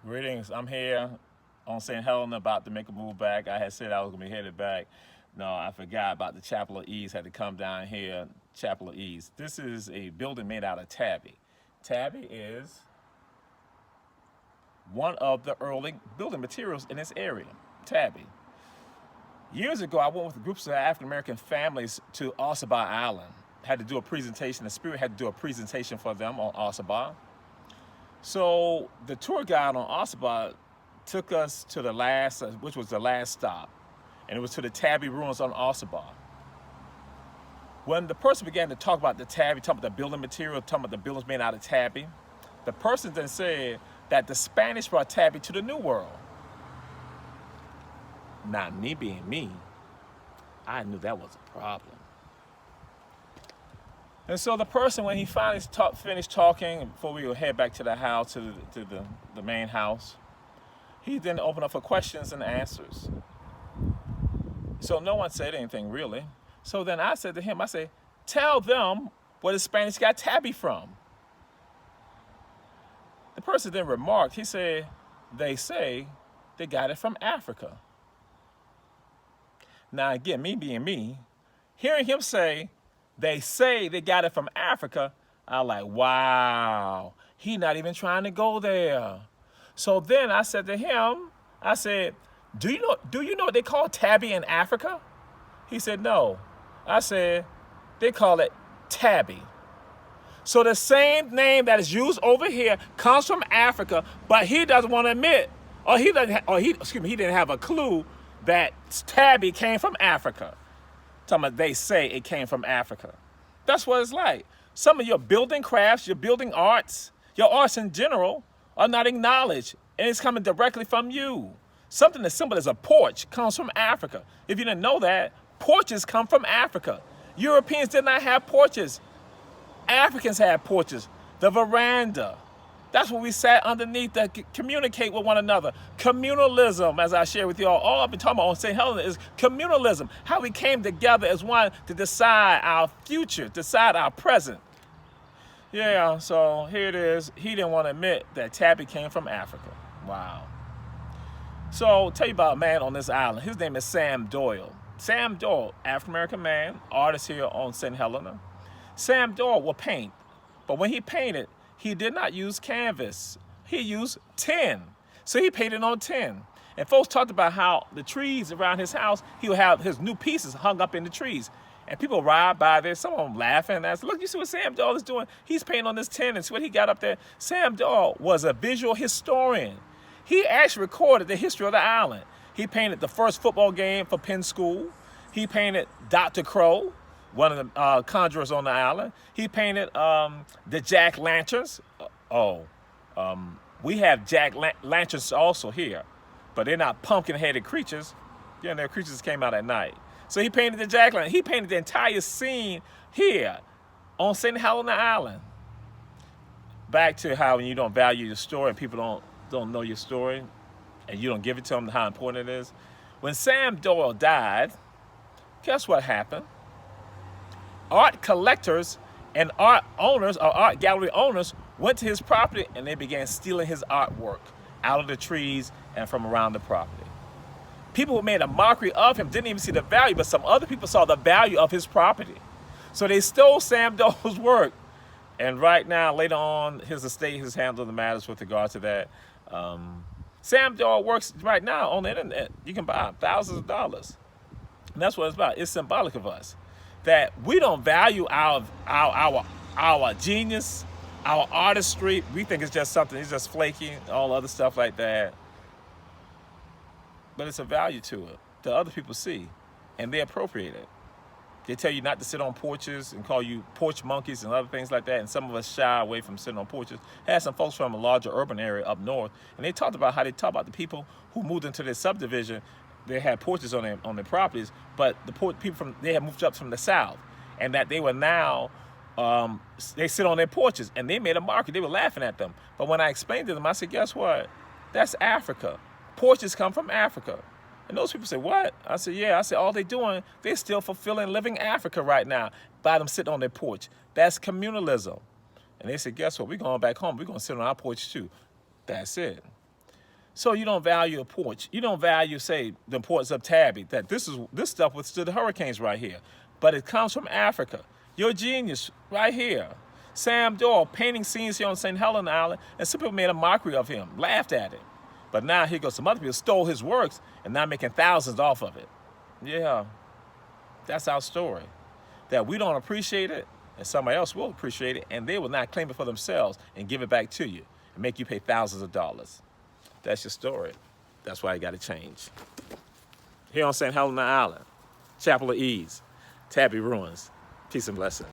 Greetings. I'm here on St. Helena about to make a move back. I had said I was going to be headed back. No, I forgot about the Chapel of Ease. Had to come down here, Chapel of Ease. This is a building made out of tabby. Tabby is one of the early building materials in this area. Tabby. Years ago, I went with groups of African American families to Ossabaw Island. Had to do a presentation. The Spirit had to do a presentation for them on Ossabaw. So the tour guide on Ossabaw took us to the last, which was the last stop, and it was to the tabby ruins on Ossabaw. When the person began to talk about the tabby, talking about the building material, talking about the buildings made out of tabby, the person then said that the Spanish brought tabby to the New World. Now, me being me, I knew that was a problem. And so the person, when he finally finished talking, before we would head back to the house, to the main house, he then opened up for questions and answers. So no one said anything really. So then I said to him, I said, tell them where the Spanish got tabby from. The person then remarked, he said, they say they got it from Africa. Now again, me being me, hearing him say, they say they got it from Africa, I'm like, wow, he not even trying to go there. So then I said to him, I said, do you know what they call tabby in Africa? He said, no. I said, they call it tabby. So the same name that is used over here comes from Africa, but he doesn't want to admit, he didn't have a clue that tabby came from Africa. Talking about they say it came from Africa. That's what it's like. Some of your building crafts, your building arts, your arts in general are not acknowledged, and it's coming directly from you. Something as simple as a porch comes from Africa. If you didn't know that, porches come from Africa. Europeans did not have porches. Africans had porches. The veranda. That's what we sat underneath to communicate with one another. Communalism, as I share with you all I've been talking about on St. Helena is communalism. How we came together as one to decide our future, decide our present. Yeah, so here it is. He didn't want to admit that tabby came from Africa. Wow. So I'll tell you about a man on this island. His name is Sam Doyle. Sam Doyle, African-American man, artist here on St. Helena. Sam Doyle will paint, but when he painted, he did not use canvas. He used tin. So he painted on tin. And folks talked about how the trees around his house, he would have his new pieces hung up in the trees. And people ride by there, some of them laughing. And I said, look, you see what Sam Doyle is doing? He's painting on this tin and see what he got up there. Sam Doyle was a visual historian. He actually recorded the history of the island. He painted the first football game for Penn School. He painted Dr. Crow, one of the conjurers on the island. He painted the jack-lanterns. We have jack-lanterns also here, but they're not pumpkin-headed creatures. Yeah, they're creatures that came out at night. So he painted the jack-lantern. He painted the entire scene here on St. Helena Island. Back to how when you don't value your story and people don't know your story and you don't give it to them how important it is. When Sam Doyle died, guess what happened? Art collectors and art owners or art gallery owners went to his property and they began stealing his artwork out of the trees and from around the property. People who made a mockery of him didn't even see the value, but some other people saw the value of his property. So they stole Sam Doyle's work. And right now, later on, his estate has handled the matters with regard to that. Sam Doyle works right now on the internet. You can buy thousands of dollars. And that's what it's about. It's symbolic of us. That we don't value our genius, our artistry. We think it's just something, it's just flaky, all other stuff like that. But it's a value to it that other people see, and they appropriate it. They tell you not to sit on porches and call you porch monkeys and other things like that, and some of us shy away from sitting on porches. I had some folks from a larger urban area up north, and they talked about how they talk about the people who moved into their subdivision. They had porches on their properties, but the people they had moved up from the south, and that they were now they sit on their porches, and they made a market. They were laughing at them. But when I explained to them, I said, guess what? That's Africa. Porches come from Africa. And those people say, what? I said, yeah. I said, all they're doing, they're still fulfilling living Africa right now by them sitting on their porch. That's communalism. And they said, guess what? We're going back home. We're going to sit on our porch too. That's it. So you don't value a porch. You don't value, say, the importance of Tabby, that this stuff withstood the hurricanes right here. But it comes from Africa. Your genius right here. Sam Doyle painting scenes here on St. Helena Island, and some people made a mockery of him, laughed at him. But now here goes some other people stole his works and now making thousands off of it. Yeah, that's our story. That we don't appreciate it, and somebody else will appreciate it, and they will not claim it for themselves and give it back to you and make you pay thousands of dollars. That's your story. That's why you got to change. Here on St. Helena Island, Chapel of Ease, Tabby Ruins. Peace and blessings.